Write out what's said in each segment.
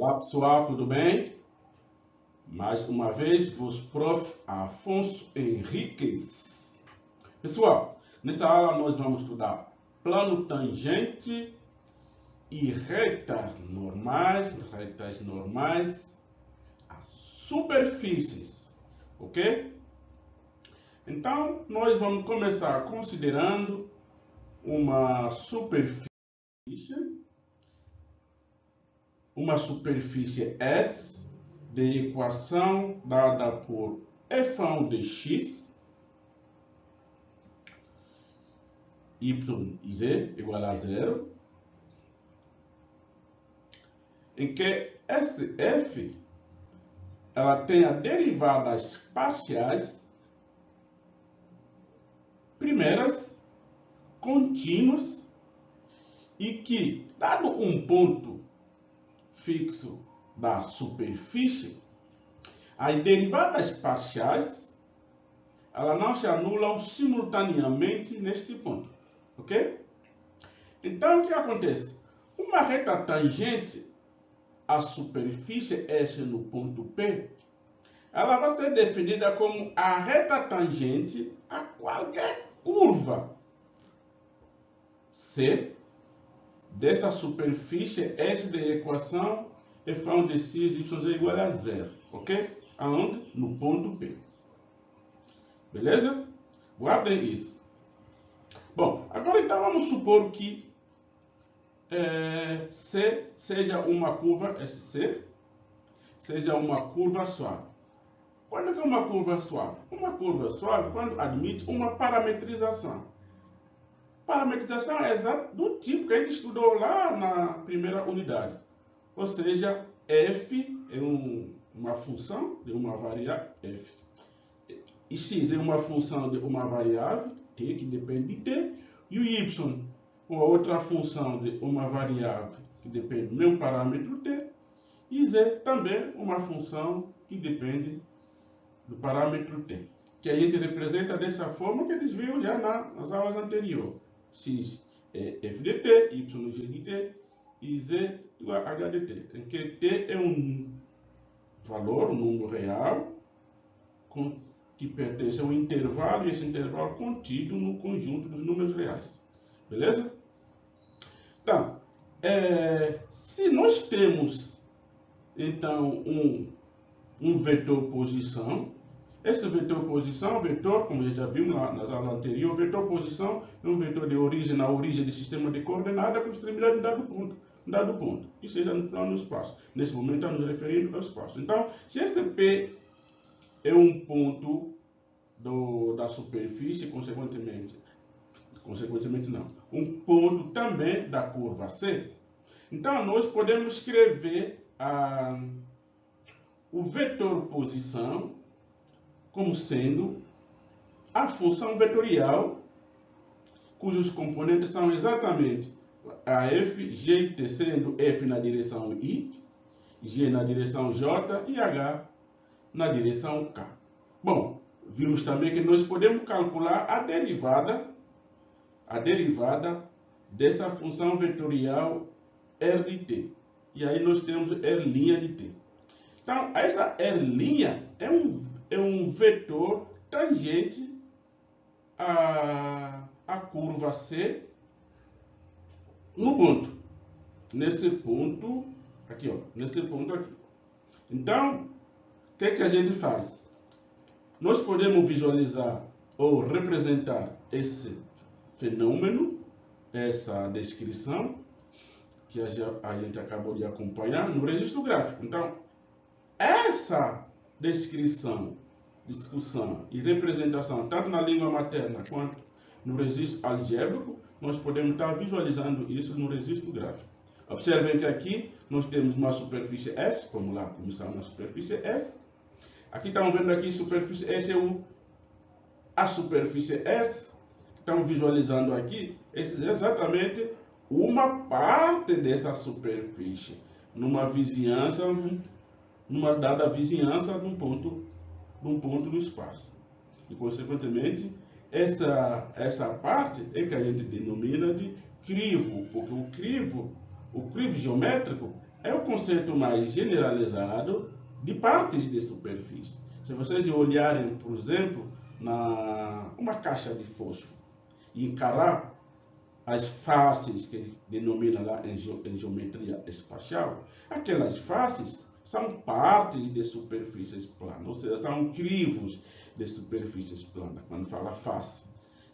Olá pessoal, tudo bem? Mais uma vez, vos prof. Afonso Henriques. Pessoal, nessa aula nós vamos estudar plano tangente e retas normais, as superfícies, ok? Então, nós vamos começar considerando uma superfície S de equação dada por f1 de x, y e z igual a 0, em que esse f ela tem as derivadas parciais primeiras contínuas e que, dado um ponto fixo da superfície, as derivadas parciais elas não se anulam simultaneamente neste ponto, ok? Então, o que acontece? Uma reta tangente à superfície S no ponto P, ela vai ser definida como a reta tangente a qualquer curva C dessa superfície S de equação f1 de x, y, z igual a 0, ok? Aonde? No ponto P. Beleza? Guardem isso. Bom, agora então vamos supor que C seja uma curva, SC, seja uma curva suave. Quando que é uma curva suave? Uma curva suave quando admite uma parametrização. Parametrização é exato do tipo que a gente estudou lá na primeira unidade. Ou seja, f é uma função de uma variável, f. E x é uma função de uma variável, t, que depende de t. E o y, uma outra função de uma variável, que depende do mesmo parâmetro t. E z também uma função que depende do parâmetro t. Que a gente representa dessa forma que eles viram já nas aulas anteriores. X é f de t, y g de t e z igual a h de t, em que t é um valor, um número real, que pertence a um intervalo, e esse intervalo contido no conjunto dos números reais. Beleza? Então, se nós temos, então, um vetor posição, esse vetor posição, como já vimos lá nas aulas anteriores, o vetor posição é um vetor de origem na origem do sistema de coordenadas com extremidade em dado ponto, que seja no plano do espaço. Nesse momento, estamos nos referindo ao espaço. Então, se esse P é um ponto da superfície, consequentemente não, um ponto também da curva C, então nós podemos escrever o vetor posição como sendo a função vetorial cujos componentes são exatamente a f, g e t, sendo f na direção i, g na direção j e h na direção k. Bom, vimos também que nós podemos calcular a derivada dessa função vetorial r de t. E aí nós temos r' de t. Então, essa r' é um vetor tangente à curva C no ponto. Nesse ponto aqui, ó. Nesse ponto aqui. Então, o que a gente faz? Nós podemos visualizar ou representar esse fenômeno, essa descrição, que a gente acabou de acompanhar no registro gráfico. Então, essa descrição, discussão e representação, tanto na língua materna quanto no registro algébrico, nós podemos estar visualizando isso no registro gráfico. Observem que aqui nós temos uma superfície S, vamos lá começar na superfície S. Aqui estamos vendo aqui superfície S, a superfície S, estamos visualizando aqui, é exatamente uma parte dessa superfície, numa dada vizinhança de um ponto do espaço. E, consequentemente, essa parte que a gente denomina de crivo, porque o crivo geométrico é o conceito mais generalizado de partes de superfície. Se vocês olharem, por exemplo, uma caixa de fósforo e encarar as faces que denomina lá em geometria espacial, aquelas faces são partes de superfícies planas, ou seja, são crivos de superfícies planas, quando fala face.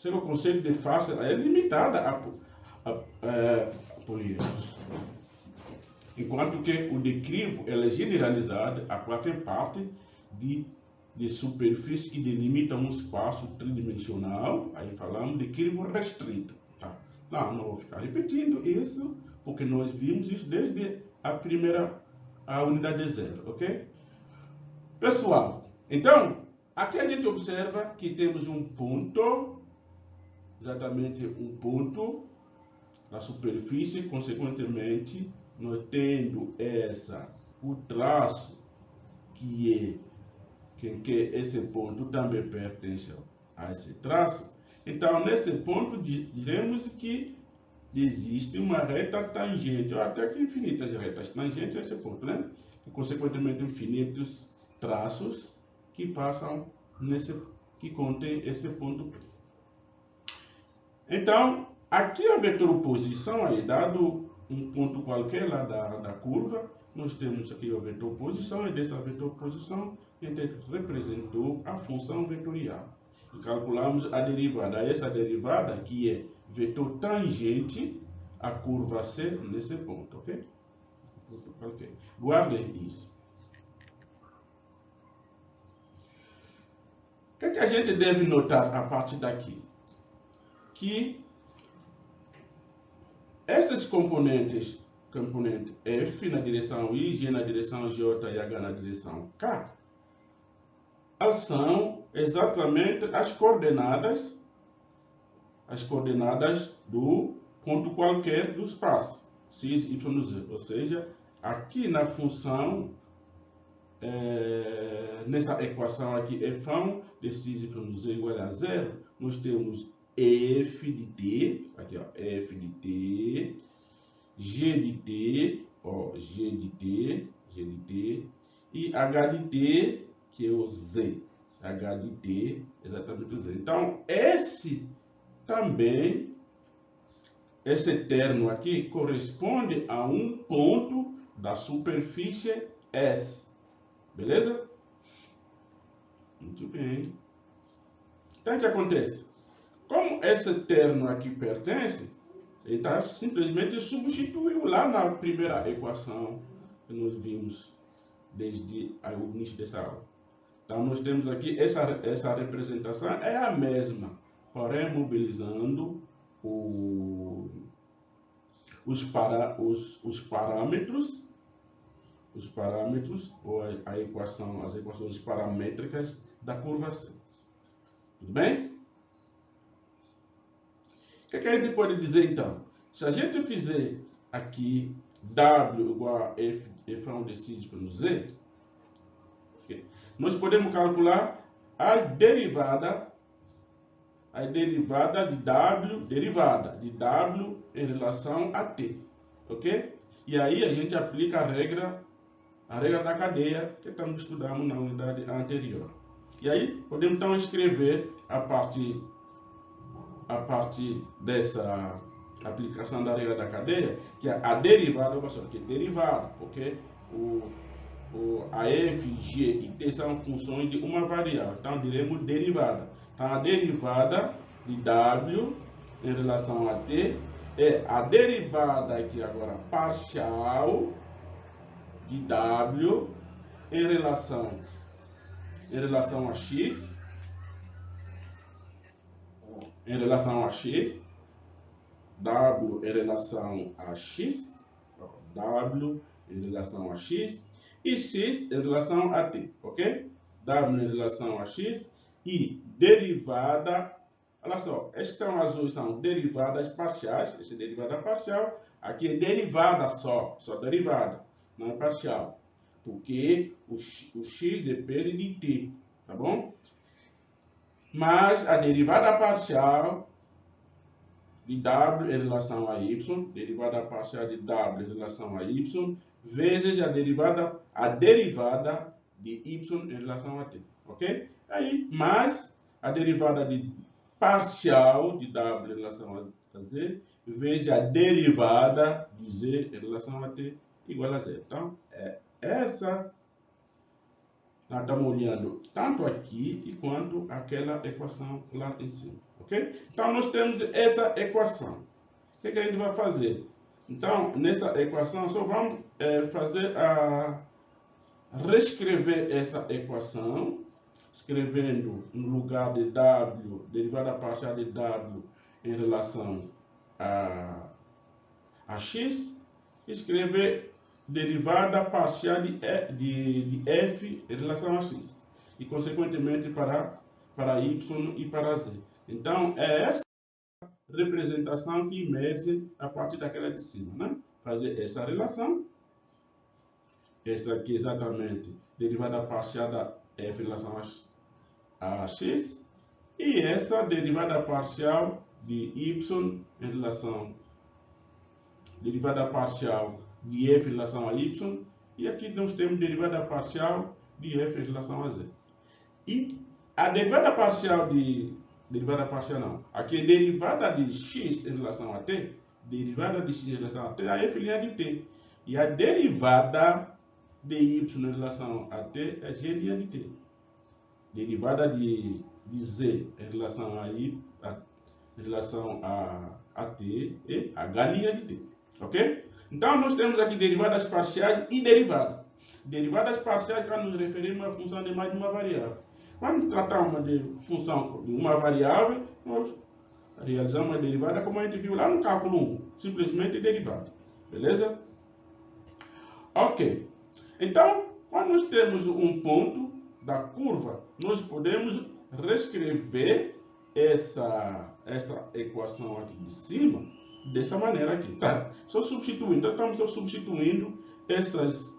O conceito de face é limitado a polígonos, enquanto que o de crivo é generalizado a qualquer parte de superfície que delimita um espaço tridimensional. Aí falamos de crivo restrito. Tá? Não vou ficar repetindo isso, porque nós vimos isso desde a unidade 0, ok? Pessoal, então, aqui a gente observa que temos um ponto, exatamente um ponto na superfície, consequentemente, nós tendo o traço que esse ponto também pertence a esse traço. Então, nesse ponto, diremos que existe uma reta tangente, ou até que infinitas retas tangentes a esse ponto, né? E, consequentemente, infinitos traços que passam que contém esse ponto. Então, aqui a vetor-posição aí, dado um ponto qualquer lá da curva, nós temos aqui a vetor-posição, e dessa vetor-posição a gente representou a função vetorial. E calculamos a derivada. Essa derivada que é vetor tangente à curva C nesse ponto, ok? Guardem isso. O que é que a gente deve notar a partir daqui? Que esses componente F na direção I, G na direção J e H na direção K, elas são exatamente as coordenadas do ponto qualquer do espaço, x, y, z. Ou seja, aqui na função, nessa equação aqui, f de x, y, z igual a 0, nós temos f de t, aqui ó, f de t, g de t, ó, g de t, e h de t, que é o z, h de t, exatamente o z. Então, esse termo aqui corresponde a um ponto da superfície S. Beleza? Muito bem. Então, o que acontece? Como esse termo aqui pertence, ele está simplesmente substituiu lá na primeira equação que nós vimos desde o início dessa aula. Então, nós temos aqui essa representação é a mesma, porém mobilizando os parâmetros ou as equações paramétricas da curva C. Tudo bem? O que a gente pode dizer então? Se a gente fizer aqui W igual a F1 de x pelo Z, nós podemos calcular a derivada de W em relação a T, ok? E aí a gente aplica a regra da cadeia que estamos estudando na unidade anterior. E aí podemos então escrever a partir dessa aplicação da regra da cadeia, que a derivada, que é derivada, porque a f, g e t são funções de uma variável, então diremos derivada. Então a derivada de w em relação a t é a derivada aqui agora parcial de w em relação a x, w em relação a x, w em relação a x e x em relação a t, ok? W em relação a x e derivada, olha só, estas que estão azuis são derivadas parciais, essa é derivada parcial, aqui é derivada só derivada, não é parcial, porque o x depende de t, tá bom? Mas a derivada parcial de w em relação a y, derivada parcial de w em relação a y, vezes a derivada de y em relação a t, ok? Aí, mais a derivada de parcial de w em relação a z, vezes a derivada de z em relação a t igual a zero. Então, essa nós estamos olhando tanto aqui e quanto aquela equação lá em cima, ok? Então, nós temos essa equação. O que a gente vai fazer? Então, nessa equação, só vamos reescrever essa equação, escrevendo no lugar de w, derivada parcial de w em relação a x, escrever derivada parcial de f em relação a x, e consequentemente para y e para z. Então, é essa representação que emerge a partir daquela de cima, né? Fazer essa relação, essa aqui exatamente, derivada parcial da f em relação a x, e essa derivada parcial de y em relação, derivada parcial de f em relação a y, e aqui nós temos derivada parcial de f em relação a z. E a derivada parcial aqui é derivada de x em relação a t, derivada de x em relação a t, a f' de t. E a derivada de y em relação a t é g' de t. Derivada de z em relação a y, em relação a t, e h' de t. Ok? Então, nós temos aqui derivadas parciais e derivadas. Derivadas parciais para nos referirmos a função de mais de uma variável. Quando tratamos de função de uma variável, nós realizamos a derivada como a gente viu lá no cálculo 1. Simplesmente derivada. Beleza? Ok. Então, quando nós temos um ponto da curva, nós podemos reescrever essa equação aqui de cima dessa maneira aqui, tá? Só substituindo, então estamos substituindo essas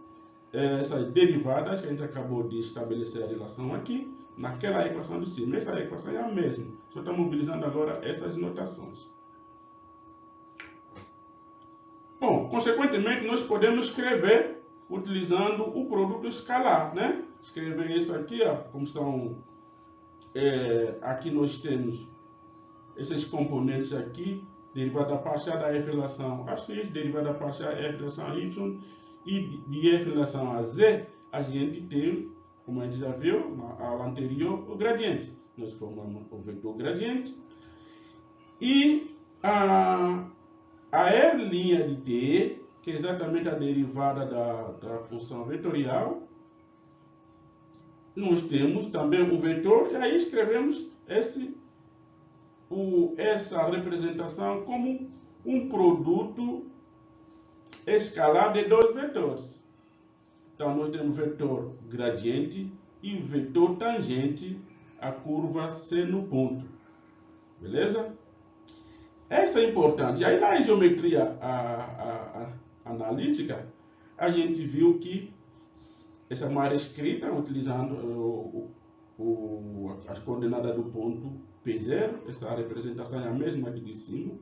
derivadas que a gente acabou de estabelecer a relação aqui, naquela equação de cima. Essa equação é a mesma, só estamos mobilizando agora essas notações. Bom, consequentemente, nós podemos escrever utilizando o produto escalar, né? Escrever isso aqui, ó, como são, aqui nós temos esses componentes aqui, derivada parcial da f em relação a x, derivada parcial f em relação a y, e de f em relação a z, a gente tem, como a gente já viu na aula anterior, o gradiente. Nós formamos o vetor gradiente. E a r' de t, que é exatamente a derivada da função vetorial, nós temos também um vetor, e aí escrevemos essa representação como um produto escalar de dois vetores. Então, nós temos o vetor gradiente e o vetor tangente à curva C no ponto. Beleza? Essa é importante. E aí, na geometria analítica, a gente viu que essa é uma área escrita utilizando as coordenadas do ponto P0. Essa representação é a mesma aqui de cima.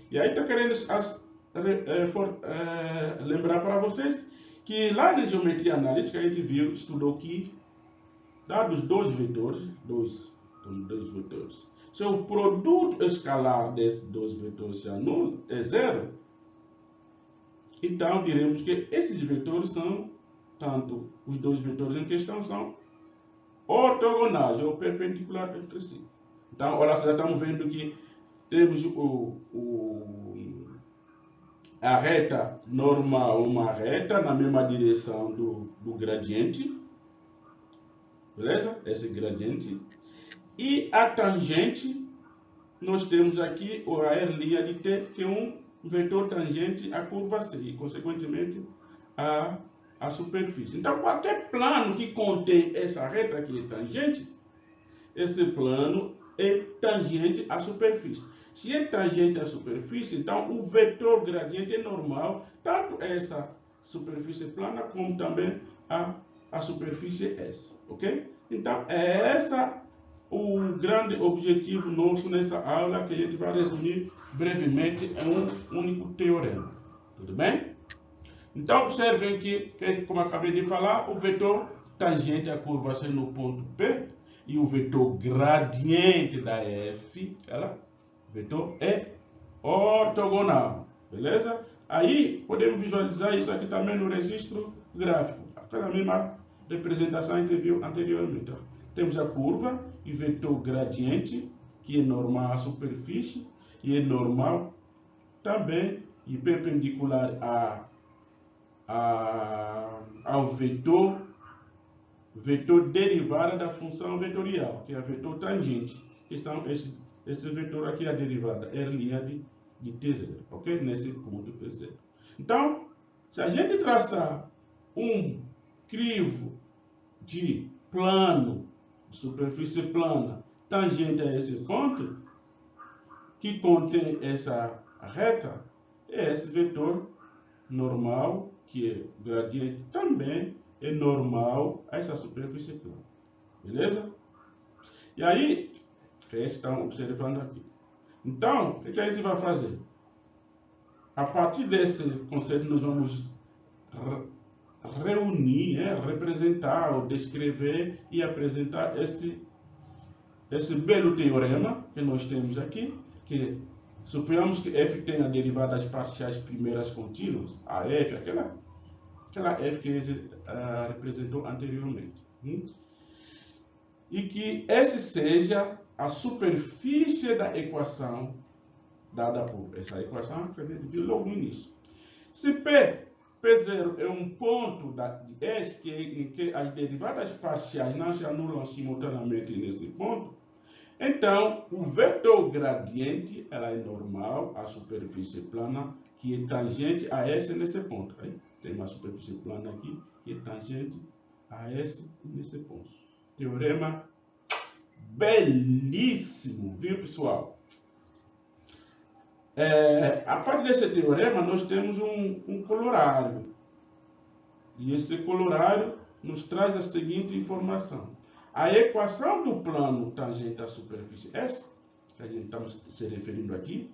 E aí, estou querendo lembrar para vocês que lá na geometria analítica a gente estudou que, dados dois vetores, se o produto escalar desses dois vetores é nulo, é zero, então diremos que esses vetores são, tanto os dois vetores em questão são ortogonais ou perpendiculares entre si. Então, olha, já estamos vendo que temos a reta normal, uma reta na mesma direção do gradiente, beleza? Esse gradiente. E a tangente, nós temos aqui a r' de t, que é um vetor tangente à curva C, e consequentemente a superfície. Então, qualquer plano que contém essa reta que é tangente, esse plano é tangente à superfície. Se é tangente à superfície, então o vetor gradiente é normal, tanto essa superfície plana como também a superfície S, ok? Então, é essa o grande objetivo nosso nessa aula, que a gente vai resumir brevemente em um único teorema. Tudo bem? Então, observem que, como acabei de falar, o vetor tangente à curva C no ponto P e o vetor gradiente da F, o vetor é ortogonal, beleza? Aí, podemos visualizar isso aqui também no registro gráfico, aquela mesma representação que a gente viu anteriormente. Temos a curva e o vetor gradiente, que é normal à superfície, e é normal também e perpendicular ao vetor derivada da função vetorial, que é o vetor tangente. Então, esse vetor aqui é a derivada R' de T0, ok? Nesse ponto T0. Então, se a gente traçar um crivo de plano, de superfície plana, tangente a esse ponto, que contém essa reta, é esse vetor normal, que é gradiente, também é normal a essa superfície plana. Beleza? E aí, vocês estão observando aqui. Então, o que a gente vai fazer? A partir desse conceito, nós vamos reunir, representar, ou descrever e apresentar esse belo teorema que nós temos aqui, que suponhamos que f tem a derivadas parciais primeiras contínuas, a f, aquela f que a gente representou anteriormente. E que S seja a superfície da equação dada por essa equação que a gente viu logo no início. Se P0 é um ponto de S em que as derivadas parciais não se anulam simultaneamente nesse ponto, então o vetor gradiente ela é normal à superfície plana que é tangente a S nesse ponto. Aí tem uma superfície plana aqui que é tangente a S nesse ponto. Teorema belíssimo, viu, pessoal? A partir desse teorema, nós temos um colorário. E esse colorário nos traz a seguinte informação. A equação do plano tangente à superfície S, que a gente está se referindo aqui,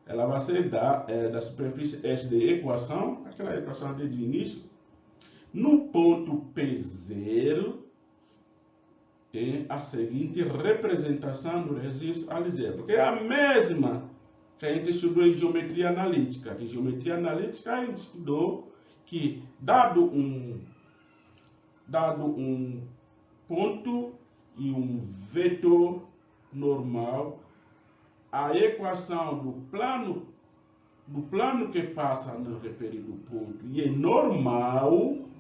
ela vai ser da superfície S de equação, aquela equação desde o início, no ponto P0, tem a seguinte representação do registro L0, porque é a mesma que a gente estudou em geometria analítica. Em geometria analítica a gente estudou que dado um ponto e um vetor normal, a equação do plano que passa no referido ponto e é normal,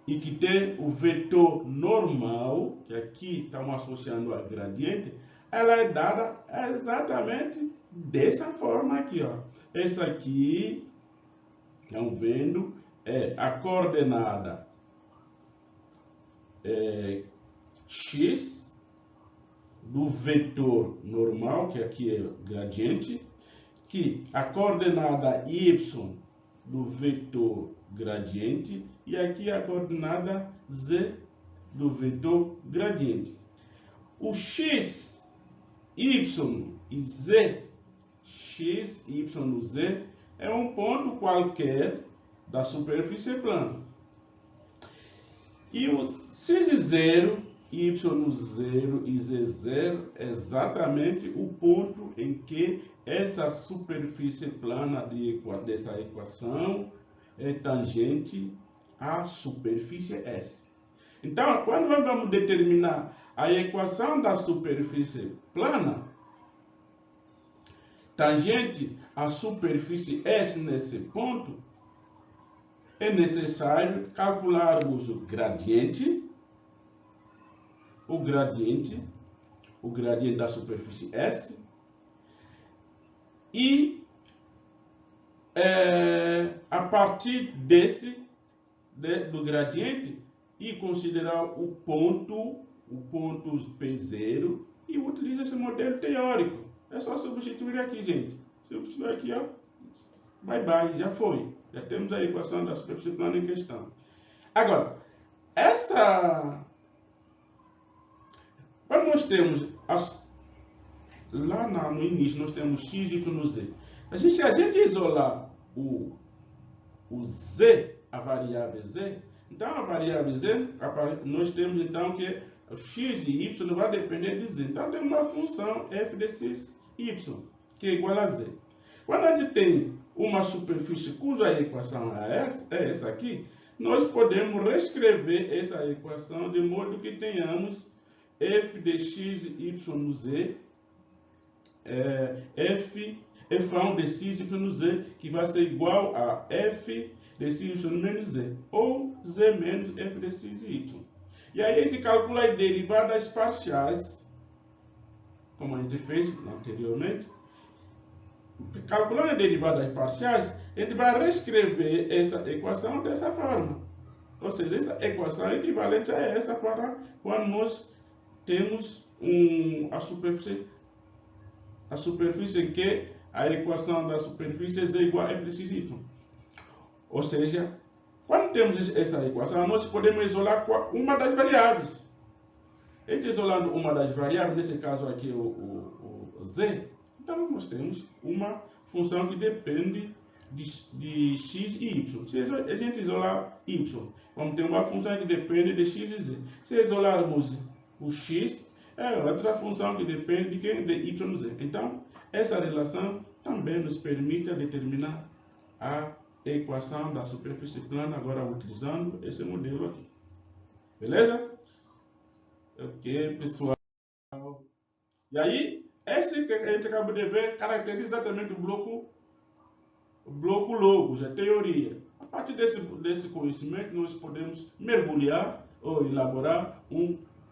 e que tem o vetor normal, que aqui estamos associando a gradiente, ela é dada exatamente dessa forma aqui, ó. Essa aqui, estão vendo, é a coordenada x do vetor normal, que aqui é gradiente, que a coordenada y do vetor gradiente e aqui a coordenada z do vetor gradiente. O x, y e z, x, y e z é um ponto qualquer da superfície plana. E o x0, y0 e z0 é exatamente o ponto em que essa superfície plana dessa equação é tangente à superfície S. Então, quando nós vamos determinar a equação da superfície plana, tangente à superfície S nesse ponto, é necessário calcularmos o gradiente da superfície S e a partir do gradiente e considerar o ponto P0 e utiliza esse modelo teórico. É só substituir aqui, gente. Substituir aqui, ó. Bye bye, já foi. Já temos a equação da superfície plana em questão. Agora, quando nós temos lá no início nós temos x, y, z. Se a gente isolar o z, a variável z, então a variável z, nós temos então que o x de y vai depender de z. Então tem uma função f de x, y, que é igual a z. Quando a gente tem uma superfície cuja equação é essa aqui, nós podemos reescrever essa equação de modo que tenhamos f de x y no z, f1 de x y no z, que vai ser igual a f de x y menos z, ou z menos f de x e y. E aí a gente calcula as derivadas parciais, como a gente fez anteriormente. Calculando as derivadas parciais, a gente vai reescrever essa equação dessa forma. Ou seja, essa equação é equivalente a essa para quando nós temos a superfície que a equação da superfície é z igual a f de x, y. Ou seja, quando temos essa equação, nós podemos isolar uma das variáveis. A gente isolando uma das variáveis, nesse caso aqui o z, então nós temos uma função que depende de x e y. Se a gente isolar y, vamos ter uma função que depende de x e z. Se isolarmos o x, é outra função que depende de quem? De y e z. Então, essa relação também nos permite determinar a equação da superfície plana, agora utilizando esse modelo aqui. Beleza? Ok, pessoal. E aí, esse que a gente acabou de ver caracteriza exatamente o bloco logos, a teoria. A partir desse conhecimento, nós podemos mergulhar ou elaborar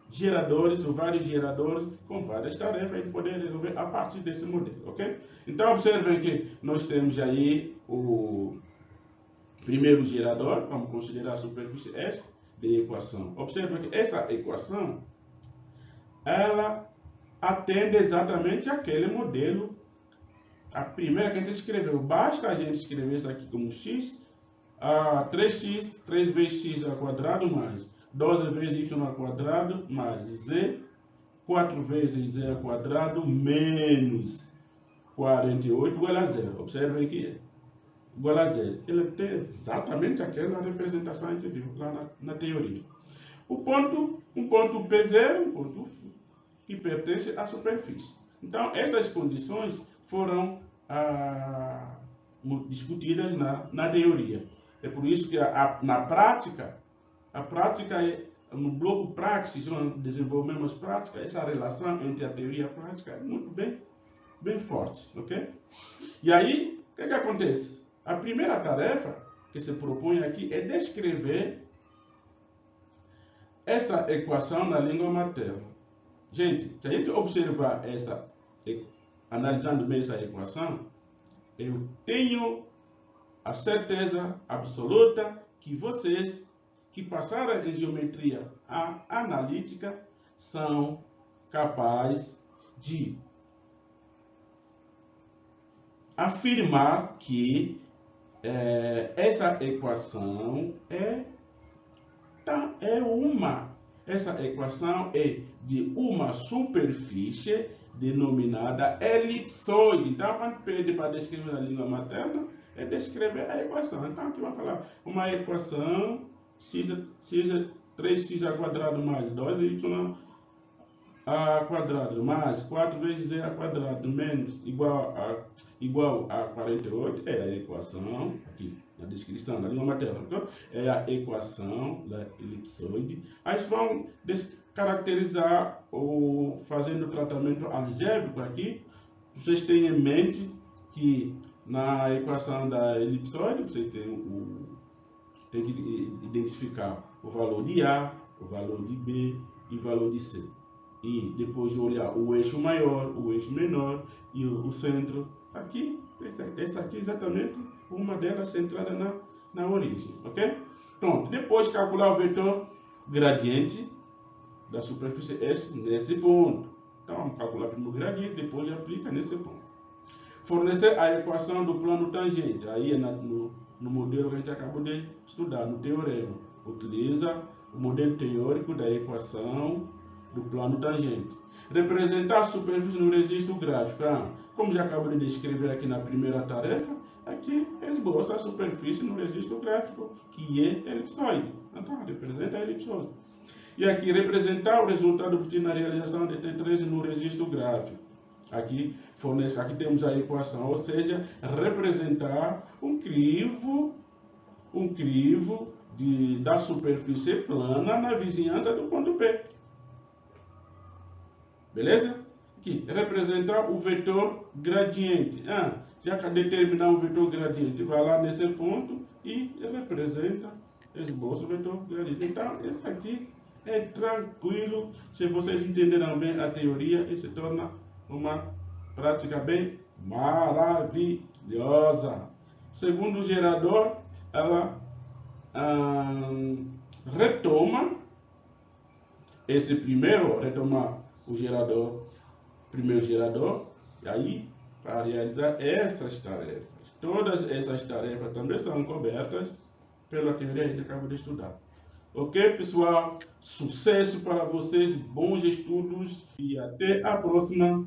geradores ou vários geradores com várias tarefas e poder resolver a partir desse modelo, ok? Então, observem que nós temos aí o primeiro gerador, vamos considerar a superfície S de equação. Observem que essa equação, ela atende exatamente aquele modelo, a primeira que a gente escreveu. Basta a gente escrever isso aqui como x, 3x, 3 vezes x ao quadrado, mais 12 vezes y ao quadrado, mais z, 4 vezes z ao quadrado, menos 48, igual a zero. Observem que igual a zero. Ele tem exatamente aquela representação que a gente viu lá na teoria. Um ponto P0, um ponto que pertence à superfície. Então, essas condições foram discutidas na teoria. É por isso que na prática, no bloco praxis, onde desenvolvemos prática, essa relação entre a teoria e a prática é muito bem forte, ok? E aí, o que acontece? A primeira tarefa que se propõe aqui é descrever essa equação na língua materna. Gente, se a gente observar analisando bem essa equação, eu tenho a certeza absoluta que vocês que passaram em geometria analítica são capazes de afirmar que essa equação essa equação é de uma superfície denominada elipsoide. Então, quando pede para descrever na língua materna, é descrever a equação. Então, aqui vai falar uma equação x 3x ao quadrado mais 2y ao quadrado mais 4 vezes z ao quadrado menos igual a 48, é a equação, aqui na descrição da língua materna, então, é a equação da elipsoide. Aí vão caracterizar ou fazendo o tratamento algébrico aqui. Vocês têm em mente que na equação da elipsoide você tem que identificar o valor de A, o valor de B e o valor de C. E depois olhar o eixo maior, o eixo menor e o centro. Aqui, essa aqui é exatamente uma delas centrada na origem, ok? Pronto, depois calcular o vetor gradiente da superfície S nesse ponto. Então, vamos calcular primeiro o gradiente, depois aplica nesse ponto. Fornecer a equação do plano tangente, aí é no modelo que a gente acabou de estudar, no teorema. Utiliza o modelo teórico da equação do plano tangente. Representar a superfície no registro gráfico. Como já acabei de descrever aqui na primeira tarefa, aqui esboça a superfície no registro gráfico, que é elipsoide. Então, representa a elipsoide. E aqui, representar o resultado obtido na realização de T3 no registro gráfico. Aqui temos a equação, ou seja, representar um crivo da superfície plana na vizinhança do ponto P. Beleza? Aqui, representar o vetor gradiente. Já que determinar o vetor gradiente, vai lá nesse ponto e representa, esboça o vetor gradiente. Então, esse aqui é tranquilo. Se vocês entenderam bem a teoria, isso se torna uma prática bem maravilhosa. Segundo o gerador, ela retoma o primeiro gerador, e aí para realizar essas tarefas. Todas essas tarefas também são cobertas pela teoria que a gente acabou de estudar. Ok, pessoal? Sucesso para vocês, bons estudos e até a próxima.